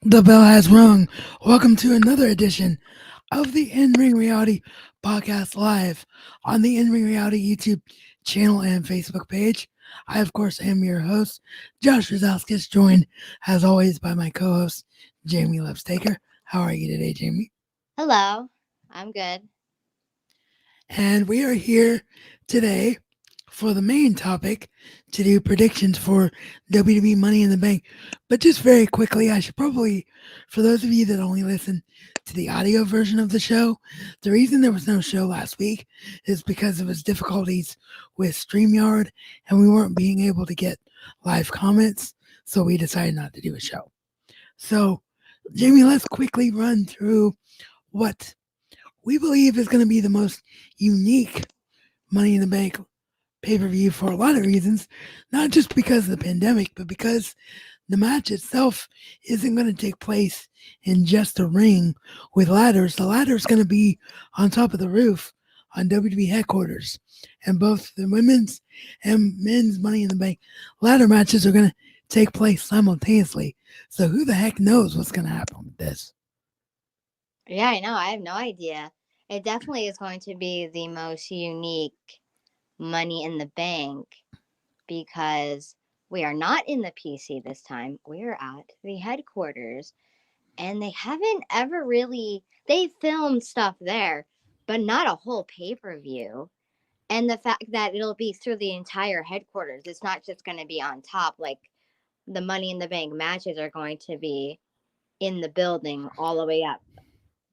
The bell has rung. Welcome to another edition of the In Ring Reality Podcast live on the In Ring Reality YouTube channel and Facebook page. I, of course, am your host, Josh Rosowskis, joined as always by my co host, Jamie Levstaker. How are you today, Jamie? Hello, I'm good. And we are here today for the main topic to do predictions for WWE Money in the Bank. But just very quickly, I should probably, for those of you that only listen to the audio version of the show, the reason there was no show last week is because of his difficulties with StreamYard and we weren't being able to get live comments. So we decided not to do a show. So, Jamie, let's quickly run through what we believe is going to be the most unique Money in the Bank pay per view for a lot of reasons, not just because of the pandemic, but because the match itself isn't going to take place in just a ring with ladders. The ladder is going to be on top of the roof on WWE headquarters. And both the women's and men's Money in the Bank ladder matches are going to take place simultaneously. So who the heck knows what's going to happen with this? Yeah, I know. I have no idea. It definitely is going to be the most unique money in the bank because we are not in the PC this time. We are at the headquarters, and they haven't ever really they filmed stuff there, but not a whole pay-per-view. And the fact that it'll be through the entire headquarters, it's not just going to be on top like the Money in the Bank matches are going to be in the building all the way up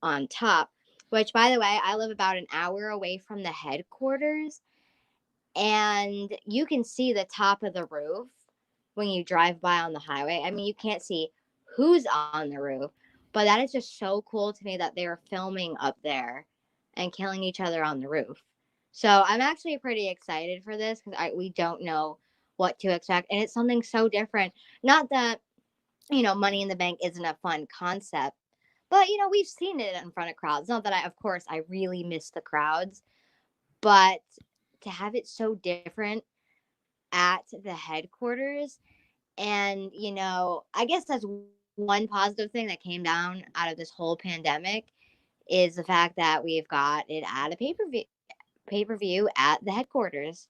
on top, which, by the way, I live about an hour away from the headquarters, and you can see the top of the roof when you drive by on the highway. I mean, you can't see who's on the roof, but that is just so cool to me that they were filming up there and killing each other on the roof. So I'm actually pretty excited for this because we don't know what to expect, and it's something so different. Not that Money in the Bank isn't a fun concept. But we've seen it in front of crowds. Not that of course, I really miss the crowds, but to have it so different at the headquarters, and I guess that's one positive thing that came down out of this whole pandemic is the fact that we've got it at a pay per view at the headquarters.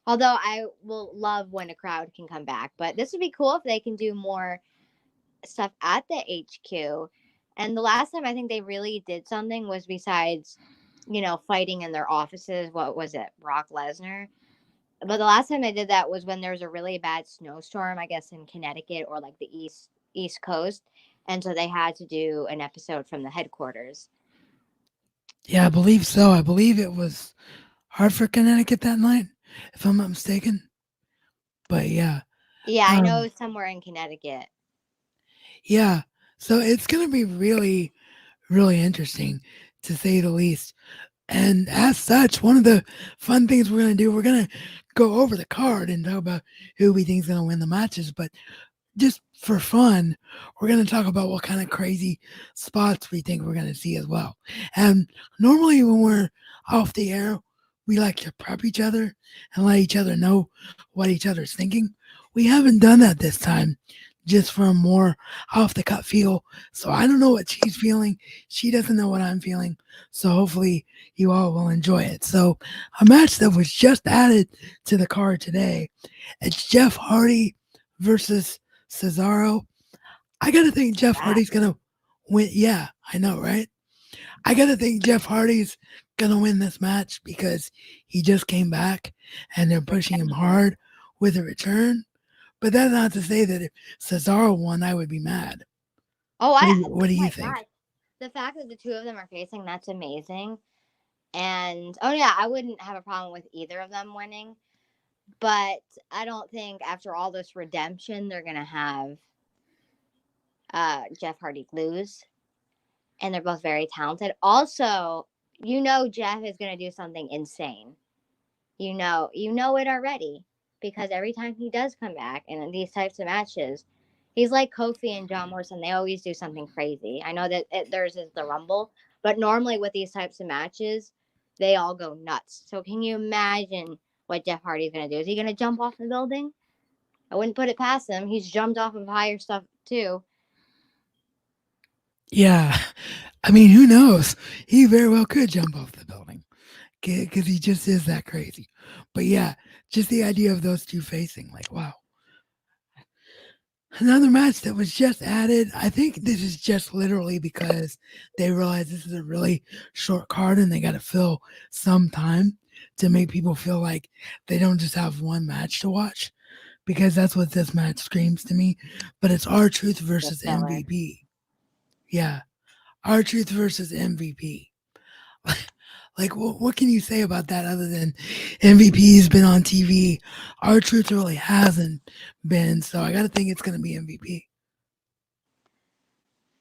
Although I will love when a crowd can come back, but this would be cool if they can do more stuff at the HQ. And the last time I think they really did something was besides, fighting in their offices. What was it? Brock Lesnar. But the last time they did that was when there was a really bad snowstorm, I guess in Connecticut or like the East Coast. And so they had to do an episode from the headquarters. Yeah, I believe so. I believe it was Hartford, Connecticut that night, if I'm not mistaken. But yeah, Yeah, I know um, somewhere in Connecticut. yeah. So it's gonna be really, really interesting to say the least. And as such, one of the fun things we're gonna do, we're gonna go over the card and talk about who we think is gonna win the matches. But just for fun, we're gonna talk about what kind of crazy spots we think we're gonna see as well. And normally when we're off the air, we like to prep each other and let each other know what each other's thinking. We haven't done that this time, just for a more off the cut feel. So I don't know what she's feeling. She doesn't know what I'm feeling. So hopefully you all will enjoy it. So a match that was just added to the card today. It's Jeff Hardy versus Cesaro. I gotta think Jeff That. Hardy's gonna win. Yeah, I know, right? I gotta think Jeff Hardy's gonna win this match because he just came back and they're pushing him hard with a return. But that's not to say that if Cesaro won, I would be mad. Oh, What do oh you my think? God. The fact that the two of them are facing, that's amazing. And oh yeah, I wouldn't have a problem with either of them winning. But I don't think after all this redemption, they're gonna have Jeff Hardy lose, and they're both very talented. Also, Jeff is gonna do something insane. You know it already because every time he does come back in these types of matches, he's like Kofi and John Morrison. They always do something crazy. I know that theirs is the Rumble, but normally with these types of matches, they all go nuts. So can you imagine what Jeff Hardy's gonna do? Is he gonna jump off the building? I wouldn't put it past him. He's jumped off of higher stuff too. Yeah. I mean, who knows? He very well could jump off the building because he just is that crazy. But yeah, just the idea of those two facing, like, wow. Another match that was just added. I think this is just literally because they realize this is a really short card and they got to fill some time to make people feel like they don't just have one match to watch because that's what this match screams to me. But it's R Truth The versus filler. MVP. Yeah, R Truth versus MVP. Like, what can you say about that other than MVP's been on TV? R Truth really hasn't been, so I got to think it's going to be MVP.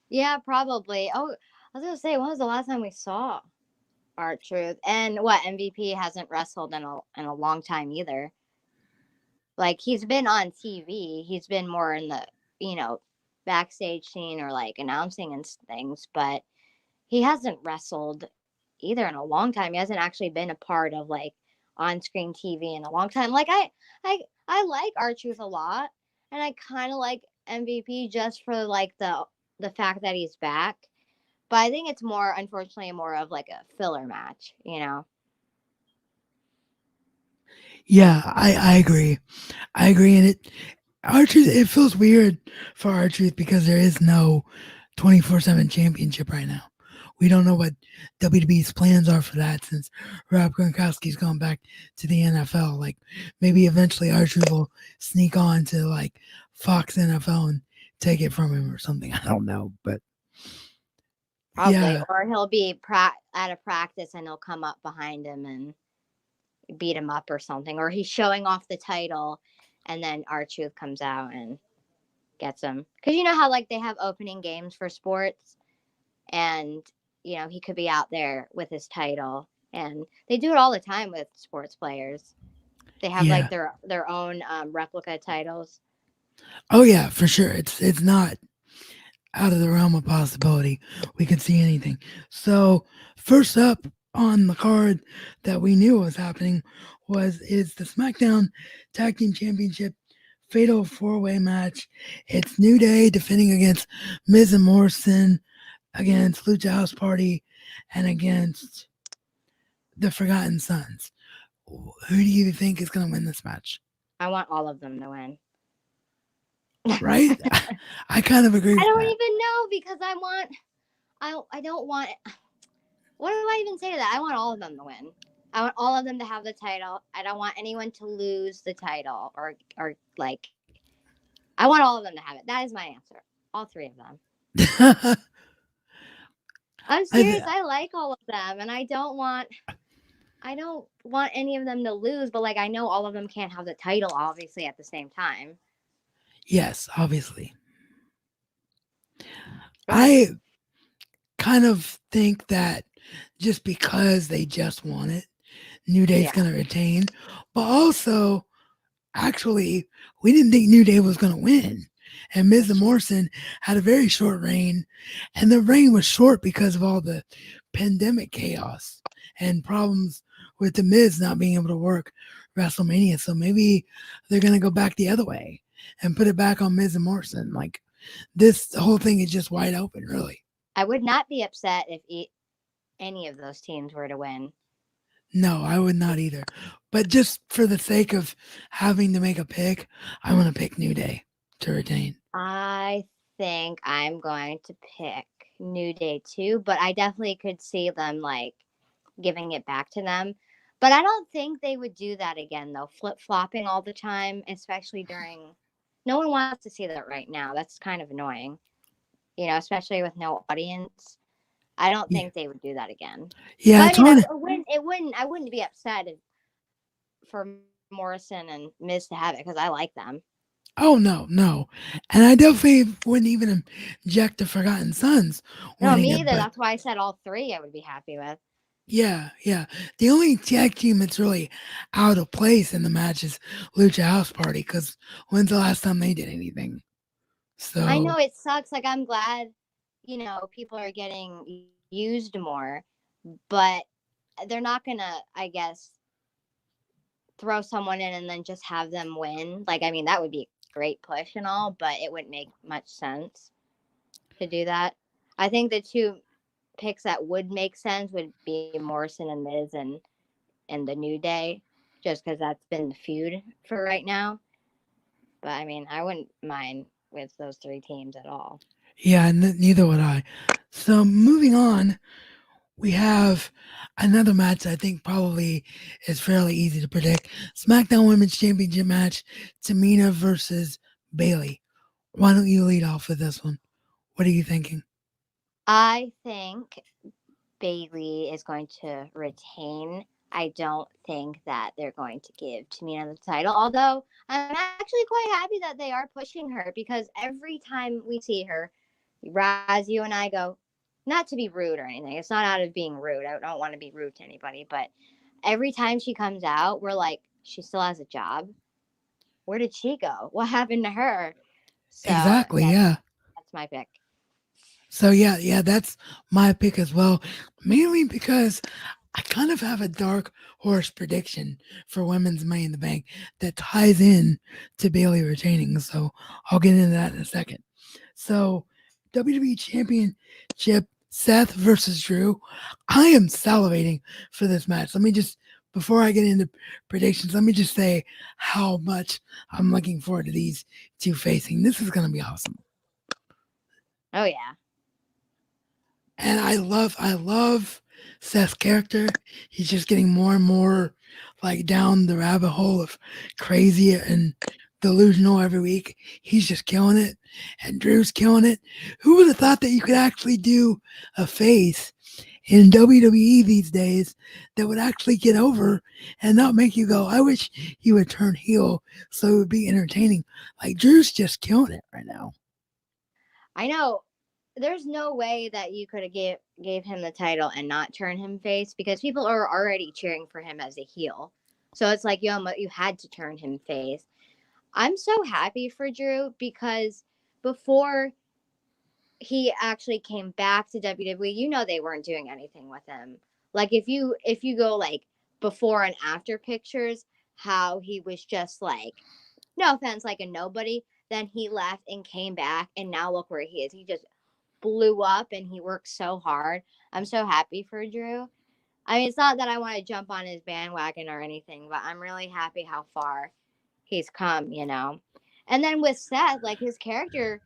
Yeah, probably. Oh, I was gonna say, when was the last time we saw our truth? And what, MVP hasn't wrestled in a long time either. Like he's been on TV. He's been more in the you know backstage scene or like announcing and things, but he hasn't wrestled either in a long time. He hasn't actually been a part of like on screen TV in a long time. Like I like R Truth a lot, and I kind of like MVP just for like the fact that he's back. But I think it's more, unfortunately, more of like a filler match, you know? Yeah, I agree. I agree. And R Truth, it feels weird for R Truth because there is no 24/7 championship right now. We don't know what WWE's plans are for that since Rob Gronkowski's gone back to the NFL. Like maybe eventually R Truth will sneak on to like Fox NFL and take it from him or something. I don't know, but Probably. yeah, Or he'll be at a practice and he'll come up behind him and beat him up or something. Or he's showing off the title and then R Truth comes out and gets him. Because you know how, like, they have opening games for sports? And, he could be out there with his title. And they do it all the time with sports players. They have, like, yeah. their own replica titles. Oh yeah, for sure. It's not out of the realm of possibility. We could see anything. So first up on the card that we knew was happening is the SmackDown Tag Team Championship Fatal Four Way match. It's New Day defending against Miz and Morrison, against Lucha House Party, and against the Forgotten Sons. Who do you think is going to win this match? I want all of them to win. Right? I kind of agree I with don't that. even know because I don't want what do I even say to that? I want all of them to win. I want all of them to have the title. I don't want anyone to lose the title or like I want all of them to have it. That is my answer. All three of them. I'm I serious. I like all of them and I don't want any of them to lose, but like I know all of them can't have the title obviously at the same time. yes, obviously. Go ahead. I kind of think that just because they just won it, New Day's Yeah. going to retain. But also, actually, we didn't think New Day was going to win. And Miz and That's true. Morrison had a very short reign. And the reign was short because of all the pandemic chaos and problems with the Miz not being able to work WrestleMania. So maybe they're going to go back the other way and put it back on Miz and Morrison. Like this whole thing is just wide open, really. I would not be upset if any of those teams were to win. No, I would not either. But just for the sake of having to make a pick, I want to pick New Day to retain. I think I'm going to pick New Day too, but I definitely could see them like giving it back to them. But I don't think they would do that again though, flip flopping all the time, especially during. No one wants to see that right now. That's kind of annoying, especially with no audience. I don't Yeah, think they would do that again. yeah, But I it's mean, I, hard. it wouldn't. It wouldn't. I wouldn't be upset for Morrison and Miz to have it because I like them. Oh no, no, and I definitely wouldn't even object to Forgotten Sons No, winning me it. either. But That's why I said all three. I would be happy with. yeah, yeah, the only tag team that's really out of place in the match is Lucha House Party. Because when's the last time they did anything? I So know it sucks. Like I'm glad, people are getting used more, but they're not gonna, I guess, throw someone in and then just have them win. Like, I mean, that would be a great push and all, but it wouldn't make much sense to do that. I think the two picks that would make sense would be Morrison and Miz and the New Day, just because that's been the feud for right now. But I mean, I wouldn't mind with those three teams at all. Yeah, neither would I. So moving on, we have another match I think probably is fairly easy to predict. SmackDown Women's Championship match, Tamina versus Bailey. Why don't you lead off with this one? What are you thinking? I think Bailey is going to retain. I don't think that they're going to give Tamina the title. Although I'm actually quite happy that they are pushing her because every time we see her, Raz, you and I go, not to be rude or anything. It's not out of being rude. I don't want to be rude to anybody, but every time she comes out, we're like, she still has a job. Where did she go? What happened to her? So Exactly, yeah, yeah. that's my pick. So yeah, that's my pick as well. Mainly because I kind of have a dark horse prediction for women's Money in the Bank that ties in to Bailey retaining. So I'll get into that in a second. So WWE Championship Seth versus Drew. I am salivating for this match. Let me just before I get into predictions, let me just say how much I'm looking forward to these two facing. This is gonna be awesome. Oh yeah. And I love Seth's character. He's just getting more and more like down the rabbit hole of crazy and delusional every week. He's just killing it, and Drew's killing it. Who would have thought that you could actually do a face in WWE these days that would actually get over and not make you go, I wish he would turn heel so it would be entertaining. Like Drew's just killing it right now. I know there's no way that you could have gave him the title and not turn him face because people are already cheering for him as a heel. So it's like you had to turn him face. I'm so happy for Drew because before he actually came back to WWE, they weren't doing anything with him. Like if you go like before and after pictures, how he was just like, no offense, like a nobody. Then he left and came back, and now look where he is. He just blew up, and he worked so hard. I'm so happy for Drew. I mean, it's not that I want to jump on his bandwagon or anything, but I'm really happy how far he's come. And then with Seth, like his character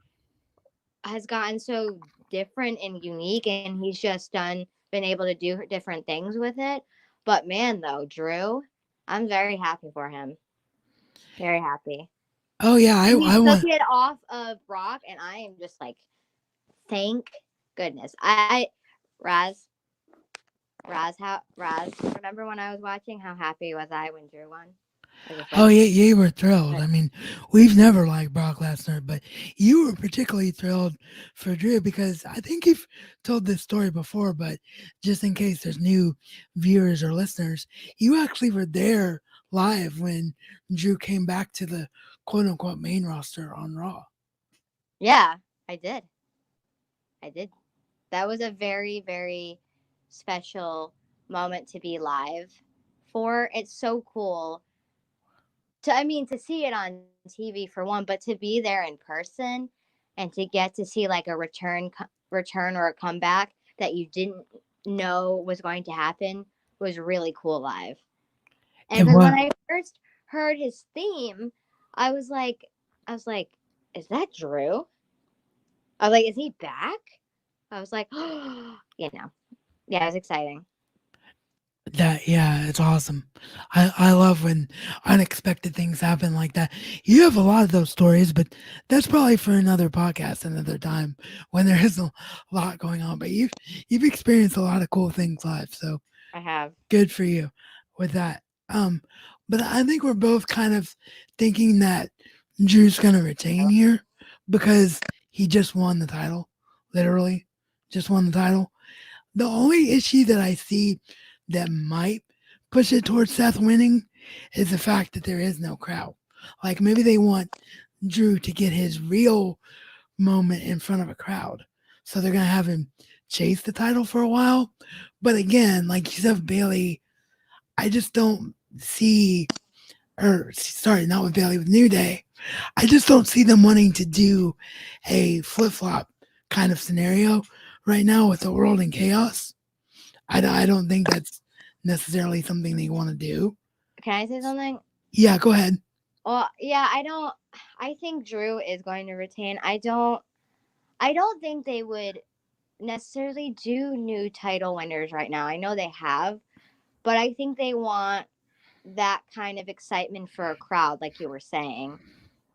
has gotten so different and unique, and he's just been able to do different things with it. But man, though, Drew, I'm very happy for him. Very happy. Oh yeah, And he I took want it off of Brock, and I am just like, thank goodness. Raz, Raz, remember when I was watching? How happy was I when Drew won? I was just Oh like, yeah, you were thrilled. I mean, we've never liked Brock Lesnar, but you were particularly thrilled for Drew because I think you've told this story before, but just in case there's new viewers or listeners, you actually were there live when Drew came back to the quote unquote main roster on Raw. yeah, I did. I did. That was a very, very special moment to be live for. It's so cool I mean, to see it on TV for one, but to be there in person and to get to see like a return or a comeback that you didn't know was going to happen was really cool live. And It because when was. I first heard his theme, I was like, I was like, is that Drew? I was like, is he back? I was like, yeah, it was exciting. That yeah, it's awesome. I love when unexpected things happen like that. You have a lot of those stories, but that's probably for another podcast another time when there is a lot going on. But you've experienced a lot of cool things live, so I have. good for you with that. But I think we're both kind of thinking that Drew's gonna retain here because he just won the title, literally, just won the title. The only issue that I see that might push it towards Seth winning is the fact that there is no crowd. Like maybe they want Drew to get his real moment in front of a crowd. So they're going to have him chase the title for a while. But again, like you said, Bailey, I just don't see, or sorry, not with Bailey, with New Day. I just don't see them wanting to do a flip flop kind of scenario right now with the world in chaos. I don't think that's necessarily something they want to do. Can I say something? Yeah, go ahead. Well, yeah, I don't. I think Drew is going to retain. I don't. I don't think they would necessarily do new title winners right now. I know they have, but I think they want that kind of excitement for a crowd, like you were saying.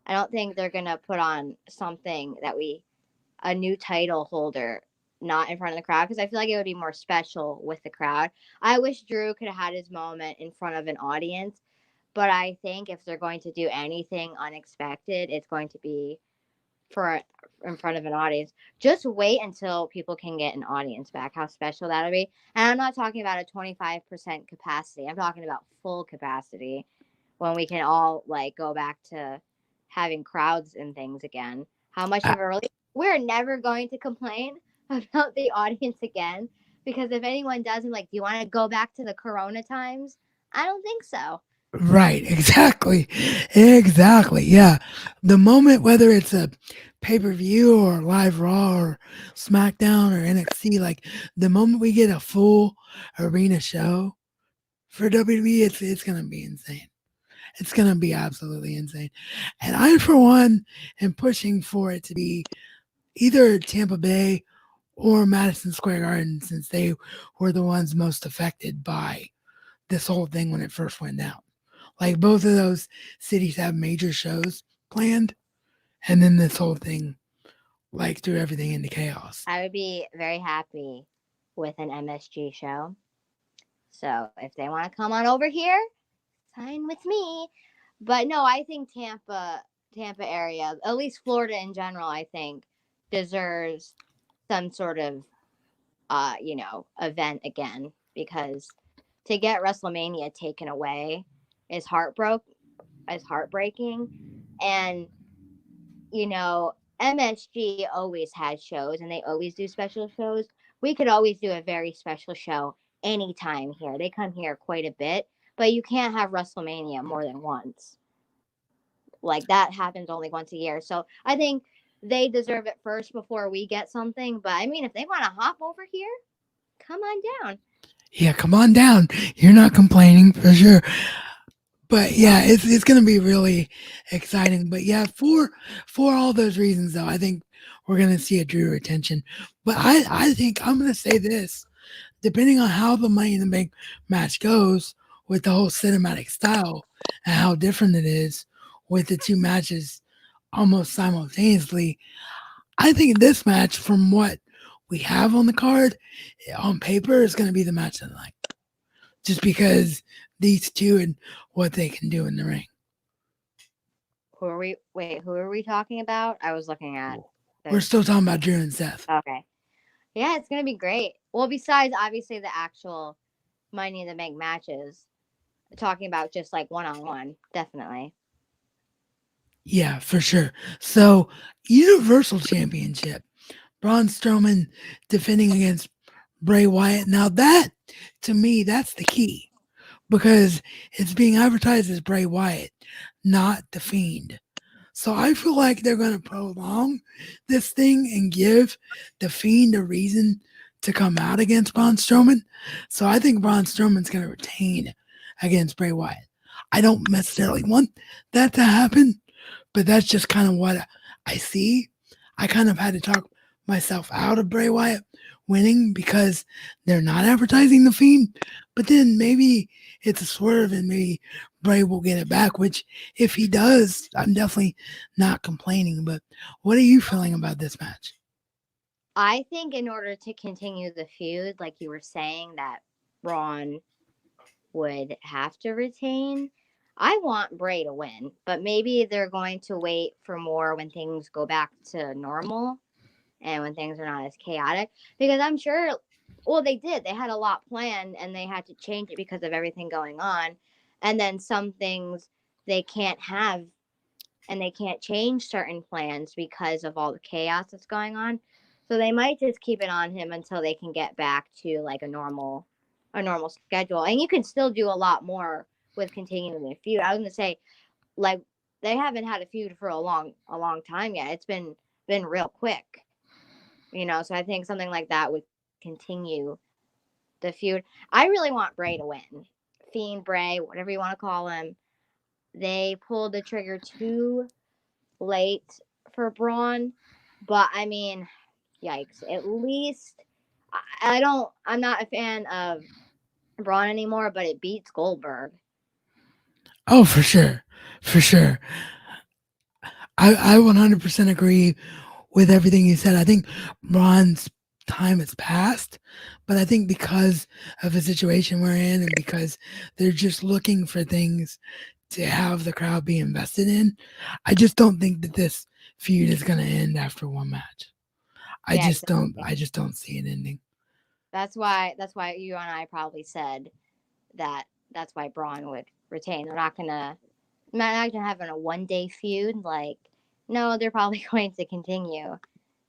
I don't think they're gonna put on something that we a new title holder not in front of the crowd, because I feel like it would be more special with the crowd. I wish Drew could have had his moment in front of an audience, but I think if they're going to do anything unexpected, it's going to be for in front of an audience. Just wait until people can get an audience back. How special that'll be. And I'm not talking about a 25% capacity. I'm talking about full capacity when we can all like go back to having crowds and things again. How much Uh, of a relief. We're never going to complain about the audience again, because if anyone does, I'm like, do you want to go back to the Corona times? I don't think so. right, exactly. Exactly. Yeah. The moment, whether it's a pay per view or live Raw or SmackDown or NXT, like the moment we get a full arena show for WWE, it's gonna be insane. It's gonna be absolutely insane. And I, for one, am pushing for it to be either Tampa Bay or Madison Square Garden, since they were the ones most affected by this whole thing when it first went down. Like both of those cities have major shows planned, and then this whole thing like threw everything into chaos. I would be very happy with an MSG show. So if they want to come on over here, fine with me. But no, I think Tampa area, at least Florida in general, I think deserves some sort of event again, because to get WrestleMania taken away is heartbreaking. And MSG always has shows and they always do special shows. We could always do a very special show anytime here. They come here quite a bit, but you can't have WrestleMania more than once. Like that happens only once a year. So I think they deserve it first before we get something. But I mean, if they want to hop over here, come on down. Yeah, come on down. You're not complaining for sure. But No, yeah, it's gonna be really exciting. But yeah, for all those reasons though, I think we're gonna see a Drew retention. But I think I'm gonna say this. Depending on how the Money in the Bank match goes with the whole cinematic style and how different it is with the two matches almost simultaneously, I think this match, from what we have on the card, on paper, is going to be the match of the night. Just because these two and what they can do in the ring. who are we? Wait, who are we talking about? I was looking at We're the. still talking about Drew and Seth. Okay, yeah, it's gonna be great. Well, besides obviously the actual Money in the Bank matches, talking about just like one on one, definitely. Yeah, for sure. So, Universal Championship. Braun Strowman defending against Bray Wyatt. Now that, to me, that's the key because it's being advertised as Bray Wyatt, not the Fiend. So I feel like they're going to prolong this thing and give the Fiend a reason to come out against Braun Strowman. So I think Braun Strowman's going to retain against Bray Wyatt. I don't necessarily want that to happen, but that's just kind of what I see. I kind of had to talk myself out of Bray Wyatt winning because they're not advertising the Fiend. But then maybe it's a swerve and maybe Bray will get it back, which if he does, I'm definitely not complaining. But what are you feeling about this match? I think in order to continue the feud, like you were saying, that Braun would have to retain. I want Bray to win, but maybe they're going to wait for more when things go back to normal and when things are not as chaotic. Because I'm sure, well, they did. They had a lot planned and they had to change it because of everything going on. And then some things they can't have and they can't change certain plans because of all the chaos that's going on. So they might just keep it on him until they can get back to like a normal schedule. And you can still do a lot more with continuing the feud. I was gonna say, like, they haven't had a feud for a long time yet. It's been real quick. So I think something like that would continue the feud. I really want Bray to win. Fiend Bray, whatever you want to call him. They pulled the trigger too late for Braun, but I mean, yikes. At least I'm not a fan of Braun anymore, but it beats Goldberg. Oh, for sure. For sure. I 100% agree with everything you said. I think Braun's time has passed, but I think because of the situation we're in and because they're just looking for things to have the crowd be invested in, I just don't think that this feud is going to end after one match. Yeah, exactly. I just don't see it ending. That's why you and I probably said that that's why Braun would retain. They're not gonna have a 1 day feud. Like, no, they're probably going to continue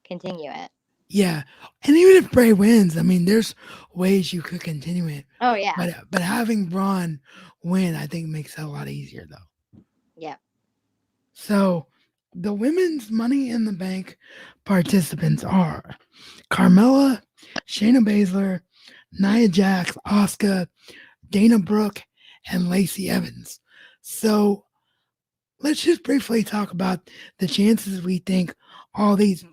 it. Yeah, and even if Bray wins, I mean, there's ways you could continue it, Oh yeah, but having Braun win, I think makes it a lot easier though. yeah. So, the women's Money in the Bank participants are Carmella, Shayna Baszler, Nia Jax, Asuka, Dana Brooke, and Lacey Evans. So, let's just briefly talk about the chances we think all these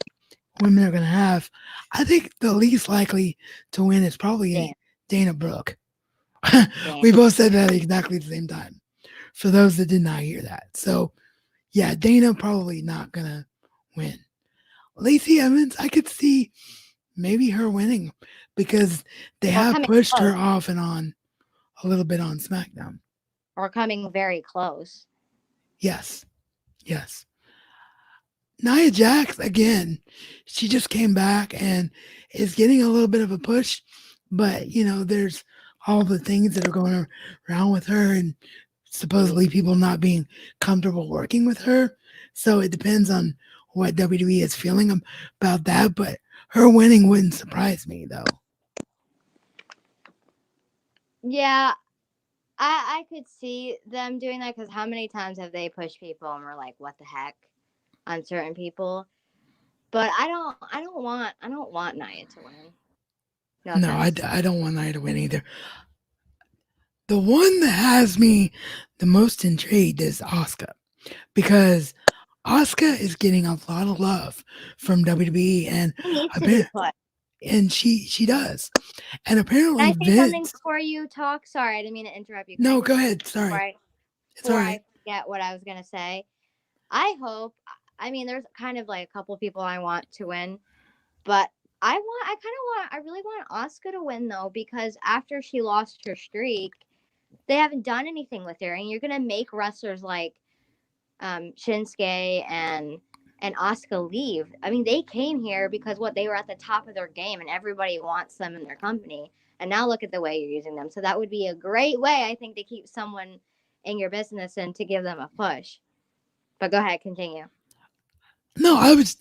women are going to have. I think the least likely to win is Damn, probably Dana Brooke. damn. We both said that at exactly the same time. For those that did not hear that. So, yeah, Dana probably not going to win. Lacey Evans, I could see maybe her winning because they Or have coming pushed close, her off and on a little bit on SmackDown. or coming very close. Yes, yes. Nia Jax, again, she just came back and is getting a little bit of a push, but there's all the things that are going around with her and supposedly people not being comfortable working with her. So it depends on what WWE is feeling about that, but her winning wouldn't surprise me though. Yeah, I could see them doing that because how many times have they pushed people and we're like, what the heck, on certain people? But I don't want Nia to win. No No, offense. I don't want Nia to win either. The one that has me the most intrigued is Asuka because Asuka is getting a lot of love from WWE, He needs to be put. and she does, and Can apparently I say something Vince. before you talk? Sorry, I didn't mean to interrupt you. Can I No, say go something ahead. before Sorry, I it's all right. forget what I was gonna say? I hope. I mean, there's kind of like a couple people I want to win, but I really want Asuka to win though because after she lost her streak, they haven't done anything with her, and you're gonna make wrestlers like Shinsuke and Asuka leave. I mean, they came here because what they were at the top of their game, and everybody wants them in their company. And now look at the way you're using them. So that would be a great way, I think, to keep someone in your business and to give them a push. But go ahead, continue. No, I was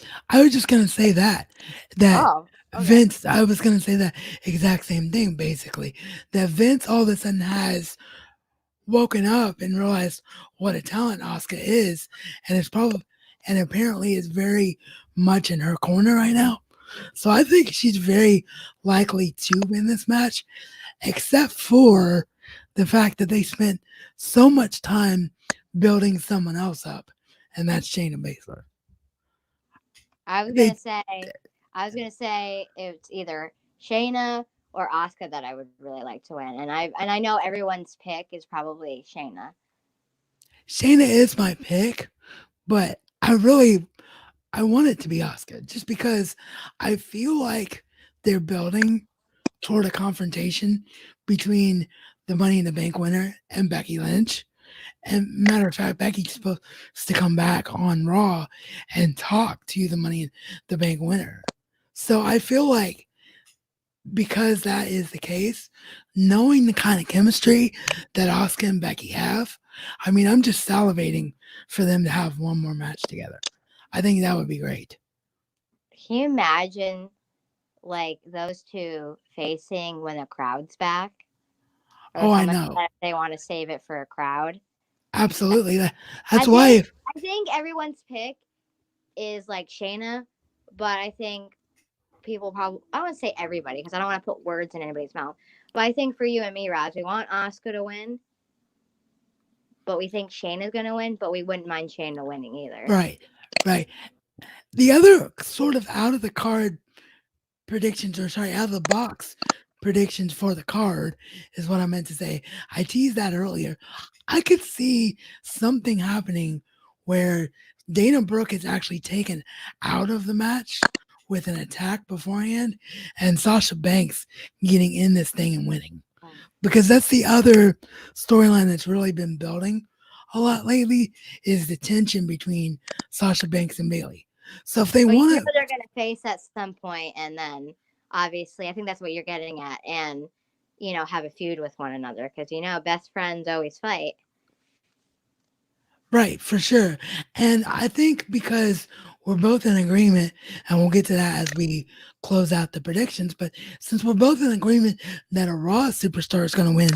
just gonna say that Oh, okay. Vince. I was gonna say that exact same thing, basically. That Vince all of a sudden has woken up and realized what a talent Asuka is, and it's probably and apparently is very much in her corner right now. So I think she's very likely to win this match, except for the fact that they spent so much time building someone else up, and that's Shayna Baszler. I was gonna They say, I was gonna say it's either Shayna or Asuka that I would really like to win, and I know everyone's pick is probably Shayna. Shayna is my pick, but I want it to be Asuka just because I feel like they're building toward a confrontation between the Money in the Bank winner and Becky Lynch. And matter of fact, Becky's supposed to come back on Raw and talk to the Money in the Bank winner. So I feel like because that is the case, knowing the kind of chemistry that Asuka and Becky have, I mean, I'm just salivating for them to have one more match together. I think that would be great. Can you imagine like those two facing when the crowd's back, or Oh, I something know. like that if they want to save it for a crowd? Absolutely. I That's think why I think everyone's pick is like Shayna, but I think people probably, I don't want to say everybody because I don't want to put words in anybody's mouth, but I think for you and me, Roz, we want Oscar to win, but we think Shane is going to win, but we wouldn't mind Shane winning either. Right, right. The other sort of out of the card predictions, or sorry, out of the box predictions for the card is what I meant to say. I teased that earlier. I could see something happening where Dana Brooke is actually taken out of the match with an attack beforehand and Sasha Banks getting in this thing and winning. Because that's the other storyline that's really been building a lot lately is the tension between Sasha Banks and Bailey. So if they But you know want to, they're going to face at some point, and then obviously, I think that's what you're getting at, and have a feud with one another because best friends always fight. right, for sure. And I think because we're both in agreement, and we'll get to that as we close out the predictions, but since we're both in agreement that a Raw superstar is going to win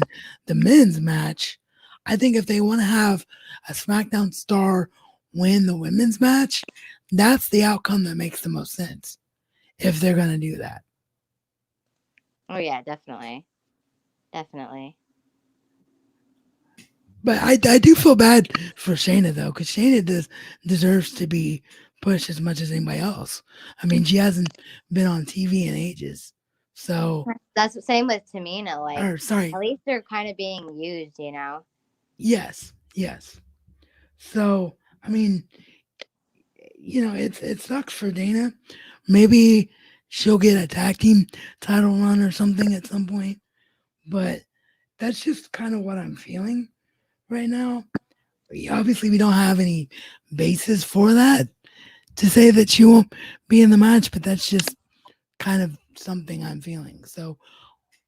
the men's match, I think if they want to have a SmackDown star win the women's match, that's the outcome that makes the most sense if they're going to do that. Oh yeah, definitely, definitely. But I do feel bad for Shayna though, because Shayna deserves to be pushed as much as anybody else. I mean, she hasn't been on TV in ages. So, That's the same with Tamina. Like, or sorry, at least they're kind of being used. yes, yes. So, I mean, it sucks for Dana. Maybe she'll get a tag team title run or something at some point. But that's just kind of what I'm feeling right now. Obviously, we don't have any basis for that to say that she won't be in the match, but that's just kind of something I'm feeling. So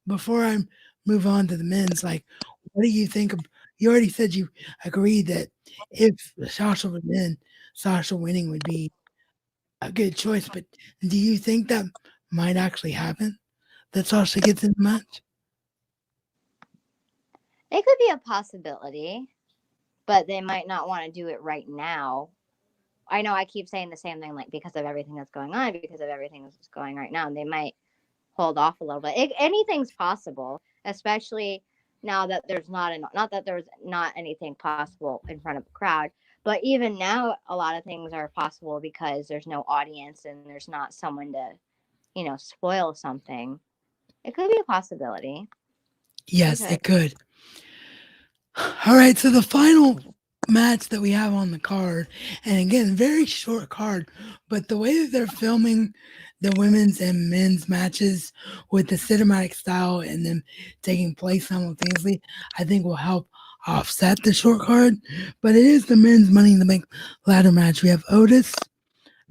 before I move on to the men's, like, what do you think? You already said you agreed that if Sasha was in, Sasha winning would be a good choice. But do you think that might actually happen? That Sasha gets in the match? It could be a possibility, but they might not want to do it right now. I know I keep saying the same thing, like because of everything that's going on, because of everything that's going right now, and they might hold off a little bit. Anything's possible, especially now that there's not that there's not anything possible in front of a crowd, but even now a lot of things are possible because there's no audience and there's not someone to spoil something. It could be a possibility. It Yes, could. it could. All right, so the final match that we have on the card, and again, very short card, but the way that they're filming the women's and men's matches with the cinematic style and them taking place simultaneously, I think will help offset the short card. But it is the men's Money in the Bank ladder match. We have Otis,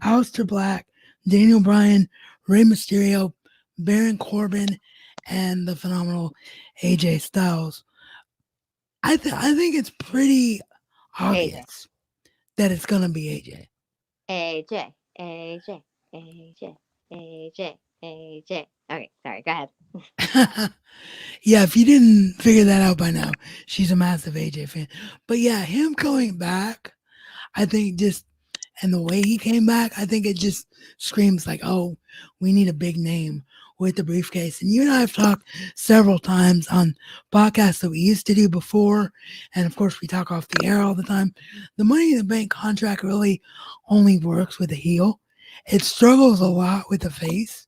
Aleister Black, Daniel Bryan, Rey Mysterio, Baron Corbin, and the phenomenal AJ Styles. I think it's pretty AJ, obvious that it's gonna be AJ. AJ, AJ, AJ, AJ, AJ. Okay, sorry. Go ahead. Yeah, if you didn't figure that out by now, she's a massive AJ fan. But yeah, him coming back, I think just and the way he came back, I think it just screams like, oh, we need a big name with the briefcase. And you and I have talked several times on podcasts that we used to do before. And of course, we talk off the air all the time. The Money in the Bank contract really only works with a heel, it struggles a lot with the face.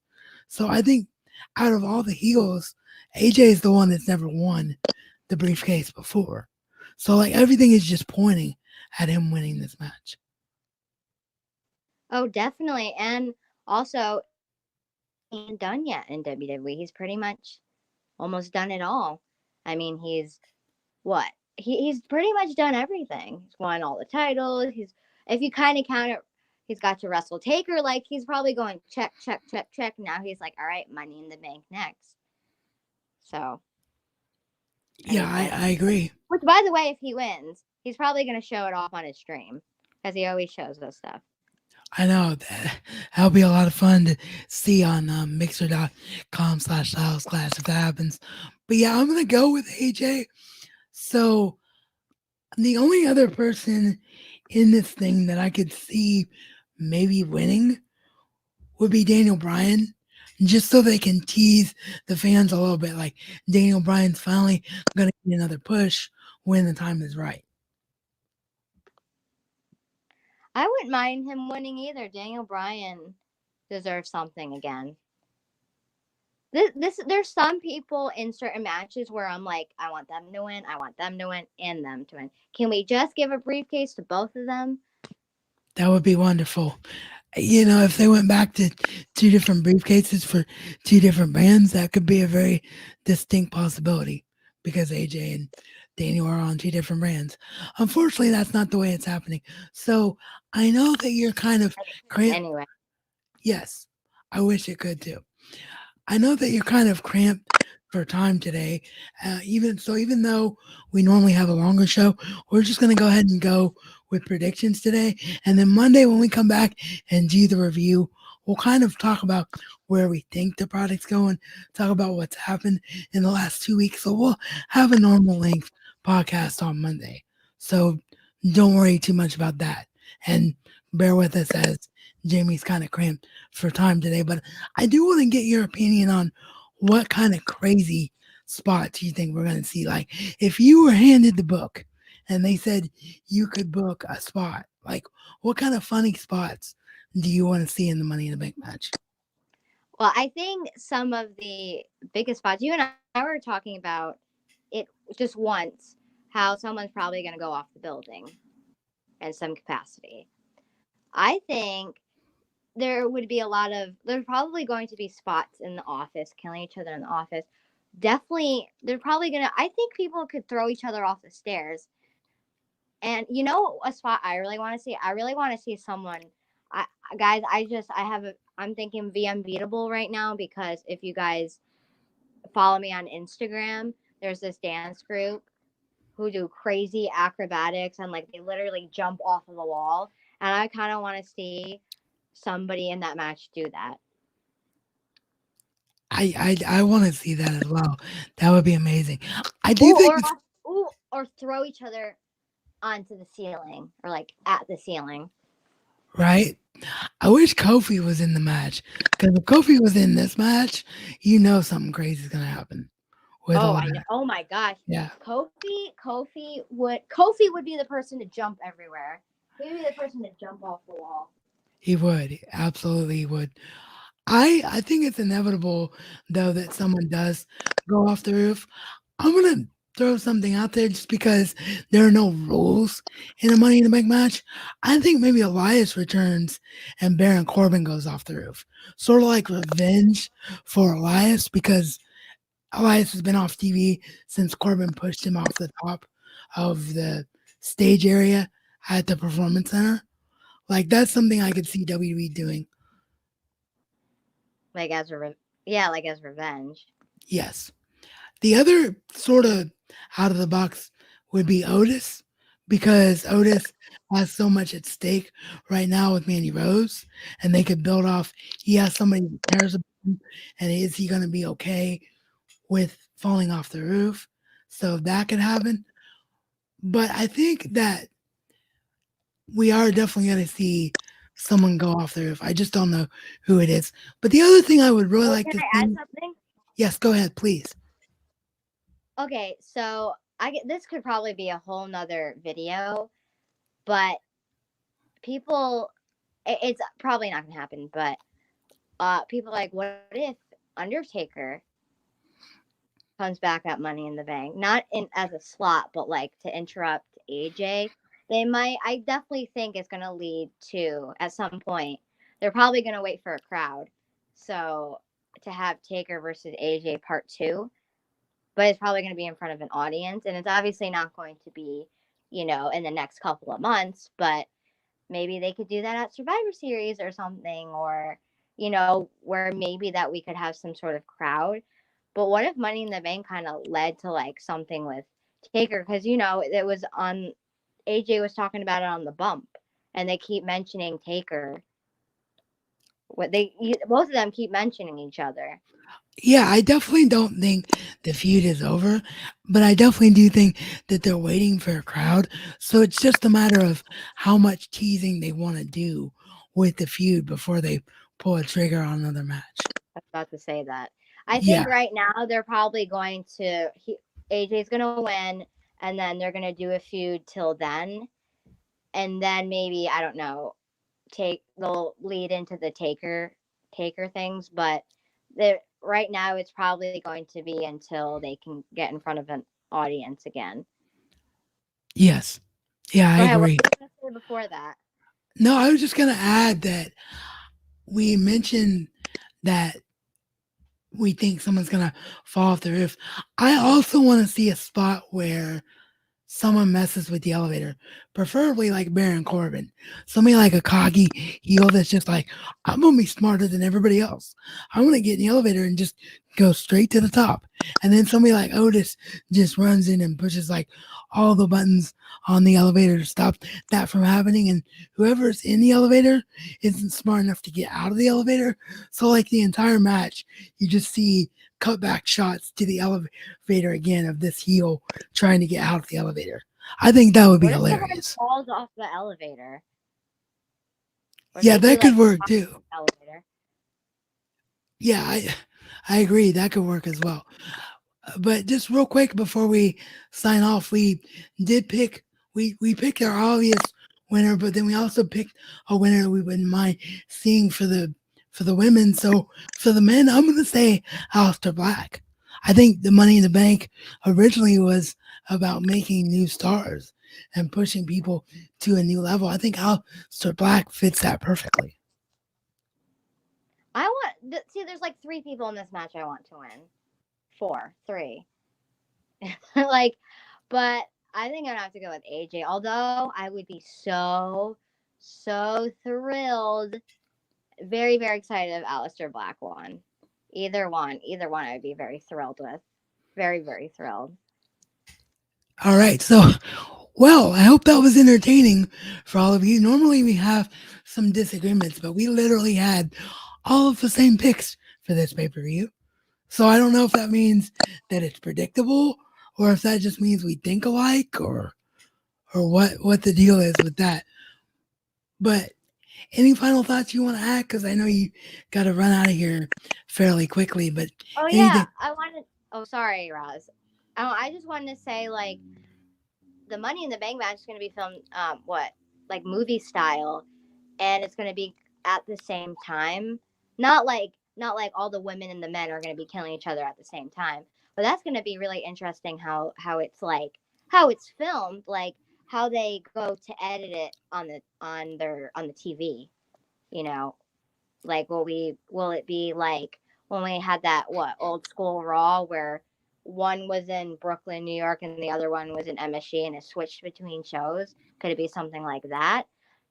So I think out of all the heels, AJ is the one that's never won the briefcase before. So like everything is just pointing at him winning this match. Oh, definitely. And also, he ain't done yet in WWE. He's pretty much almost done it all. I mean, he's what? He's pretty much done everything. He's won all the titles. If you kind of count it, he's got to wrestle Taker. Like he's probably going check, check, check, check. Now he's like, all right, Money in the Bank next. So I Yeah, think that. I agree. Which, by the way, if he wins, he's probably going to show it off on his stream because he always shows us stuff. I know that'll be a lot of fun to see on mixer.com/styles class if that happens. But yeah, I'm gonna go with AJ. So the only other person in this thing that I could see maybe winning would be Daniel Bryan. just so they can tease the fans a little bit. Like Daniel Bryan's finally going to get another push when the time is right. I wouldn't mind him winning either. Daniel Bryan deserves something again. There's some people in certain matches where I'm like, I want them to win, I want them to win, and them to win. Can we just give a briefcase to both of them? That would be wonderful. If they went back to two different briefcases for two different brands, that could be a very distinct possibility because AJ and Daniel are on two different brands. Unfortunately, that's not the way it's happening. So I know that you're kind of cramped. Anyway, Yes, I wish it could too. I know that you're kind of cramped for time today. Even though we normally have a longer show, we're just going to go ahead and go with predictions today. And then Monday, when we come back and do the review, we'll kind of talk about where we think the product's going, talk about what's happened in the last 2 weeks. So we'll have a normal length podcast on Monday. So don't worry too much about that. And bear with us as Jamie's kind of cramped for time today. But I do want to get your opinion on what kind of crazy spots you think we're going to see. Like, if you were handed the book and they said you could book a spot, like, what kind of funny spots do you want to see in the Money in the Bank match? well, I think some of the biggest spots you and I were talking about it just once, how someone's probably going to go off the building in some capacity. I think there's probably going to be spots in the office killing each other in the office. Definitely, they're probably gonna. I think people could throw each other off the stairs. And you know a spot I really want to see. I really want to see someone. I guys, I'm thinking V Unbeatable right now because if you guys follow me on Instagram, there's this dance group who do crazy acrobatics and like they literally jump off of the wall. And I kind of want to see somebody in that match do that. I want to see that as well. That would be amazing. I do Ooh, think or it's ooh, or throw each other onto the ceiling or like at the ceiling. right. I wish Kofi was in the match because if Kofi was in this match, something crazy is gonna happen with Oh, all I know. that. Oh my gosh, Yeah, Kofi would be the person to jump everywhere. He would be the person to jump off the wall. he would absolutely he would. I think it's inevitable though that someone does go off the roof. I'm gonna throw something out there just because there are no rules in a Money in the Bank match. I think maybe Elias returns and Baron Corbin goes off the roof, sort of like revenge for Elias because Elias has been off TV since Corbin pushed him off the top of the stage area at the Performance Center. Like that's something I could see WWE doing. Like as a yeah, like as revenge. Yes. The other sort of out of the box would be Otis because Otis has so much at stake right now with Mandy Rose, and they could build off. He has somebody who cares about him, and is he going to be okay with falling off the roof? So that could happen. But I think that we are definitely going to see someone go off the roof. I just don't know who it is. But the other thing I would really Oh, like can to I add see. something? Yes, go ahead, please. Okay, so I get this could probably be a whole nother video, but people, it's probably not gonna happen. But people are like, what if Undertaker comes back at Money in the Bank, not in as a slot, but like to interrupt AJ? They might. I definitely think it's gonna lead to at some point. They're probably gonna wait for a crowd, so to have Taker versus AJ part two, but it's probably going to be in front of an audience, and it's obviously not going to be, in the next couple of months, but maybe they could do that at Survivor Series or something, or where maybe that we could have some sort of crowd. But what if Money in the Bank kind of led to like something with Taker, because it was on, AJ was talking about it on the bump, and they keep mentioning Taker. What they both of them keep mentioning each other. Yeah, I definitely don't think the feud is over, but I definitely do think that they're waiting for a crowd. So it's just a matter of how much teasing they want to do with the feud before they pull a trigger on another match. about to say that. I think Yeah. right now they're probably going to AJ's going to win, and then they're going to do a feud till then, and then maybe I don't know, they'll lead into the taker things, but right now it's probably going to be until they can get in front of an audience again. Yes. Yeah, I Go ahead. What agree. were you going to say before that? No, I was just going to add that we mentioned that we think someone's going to fall off the roof. I also want to see a spot where someone messes with the elevator, preferably like Baron Corbin. Somebody like a cocky heel that's just like, I'm gonna be smarter than everybody else. I'm gonna get in the elevator and just go straight to the top. And then somebody like Otis just runs in and pushes like all the buttons on the elevator to stop that from happening. And whoever's in the elevator isn't smart enough to get out of the elevator. So like the entire match, you just see cutback shots to the elevator again of this heel trying to get out of the elevator. I think that would be What if someone hilarious. falls off the elevator? Or if Yeah, they do that like could the work too. elevator? Yeah, I agree. That could work as well. But just real quick before we sign off, we did pick we picked our obvious winner, but then we also picked a winner we wouldn't mind seeing for the women. So for the men, I'm gonna say Aleister Black. I think the Money in the Bank originally was about making new stars and pushing people to a new level. I think Aleister Black fits that perfectly. I want see. There's like three people in this match I want to win. Four, three. Like, but I think I'm gonna have to go with AJ. Although I would be so thrilled, very very excited if Alistair Black won. Either one, I'd be very thrilled with. Very very thrilled. All right. So, well, I hope that was entertaining for all of you. Normally we have some disagreements, but we literally had all of the same picks for this pay per view. So I don't know if that means that it's predictable or if that just means we think alike or what the deal is with that. But any final thoughts you want to add? Because I know you got to run out of here fairly quickly. But Oh yeah, anything? I wanted. Oh sorry, Roz. I just wanted to say like the Money in the Bank match is going to be filmed what like movie style, and it's going to be at the same time. Not like all the women and the men are going to be killing each other at the same time. But that's going to be really interesting how it's like how it's filmed, like how they go to edit it on the TV. You know, like will it be like when we had that what old school Raw where one was in Brooklyn, New York, and the other one was in MSG, and it switched between shows? Could it be something like that?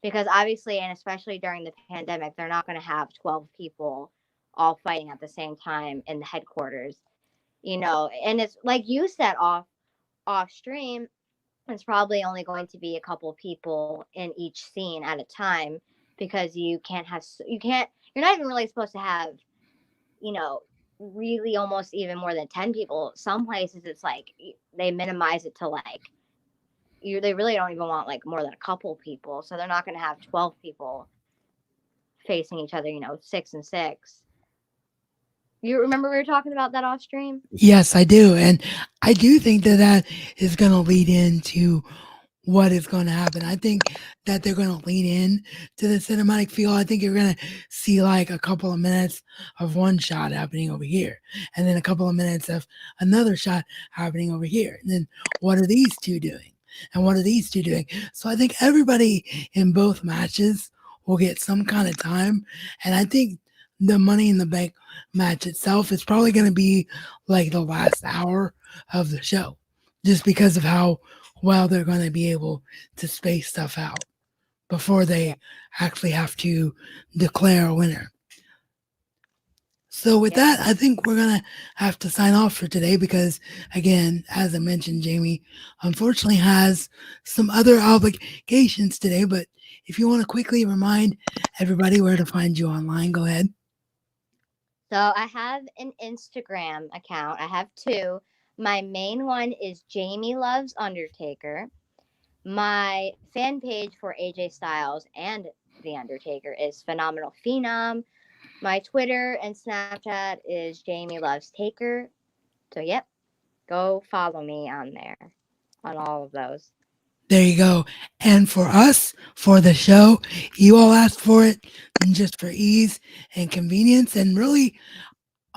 Because obviously, and especially during the pandemic, they're not going to have 12 people all fighting at the same time in the headquarters, And it's like you said off stream, it's probably only going to be a couple people in each scene at a time because you're not even really supposed to have you know really almost even more than 10 people. Some places it's like they minimize it to like they really don't even want like more than a couple people, so they're not going to have 12 people facing each other, 6 and 6. You remember we were talking about that off stream? Yes, I do, and I do think that that is going to lead into what is going to happen. I think that they're going to lean in to the cinematic feel. I think you're going to see like a couple of minutes of one shot happening over here, and then a couple of minutes of another shot happening over here. And then what are these two doing? And what are these two doing? So I think everybody in both matches will get some kind of time. And I think the Money in the Bank match itself is probably going to be like the last hour of the show just because of how well they're going to be able to space stuff out before Yeah. they actually have to declare a winner. So with Yep. that, I think we're gonna have to sign off for today because, again, as I mentioned, Jamie unfortunately has some other obligations today. But if you want to quickly remind everybody where to find you online, go ahead. So I have an Instagram account. I have two. My main one is Jamie Loves Undertaker. My fan page for AJ Styles and The Undertaker is Phenomenal Phenom. My Twitter and Snapchat is Jamie Loves Taker. So, yep, go follow me on there, on all of those. There you go. And for us, for the show, you all asked for it, and just for ease and convenience. And really,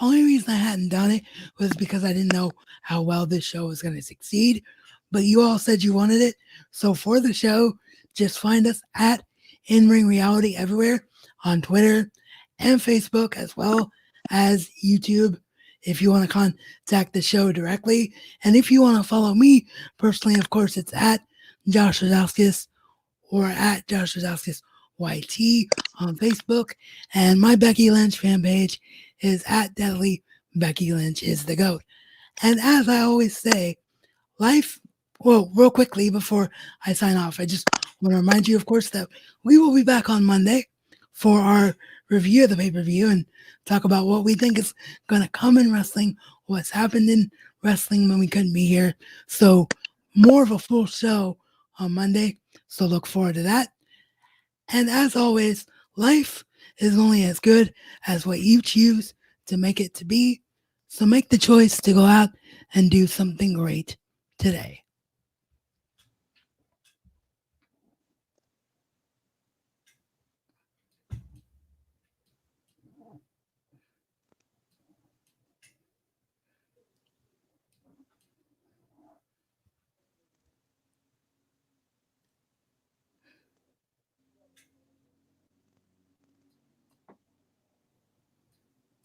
only reason I hadn't done it was because I didn't know how well this show was going to succeed. But you all said you wanted it. So for the show, just find us at In Ring Reality everywhere on Twitter and Facebook, as well as YouTube, if you want to contact the show directly. And if you want to follow me personally, of course, it's at Josh Rosowskis or at Josh Rosowskis YT on Facebook. And my Becky Lynch fan page is at Deadly Becky Lynch is the GOAT. And as I always say, life, well, real quickly before I sign off, I just want to remind you, of course, that we will be back on Monday for our review of the pay per view and talk about what we think is going to come in wrestling, what's happened in wrestling when we couldn't be here. So, more of a full show on Monday. So, look forward to that. And as always, life is only as good as what you choose to make it to be. So, make the choice to go out and do something great today.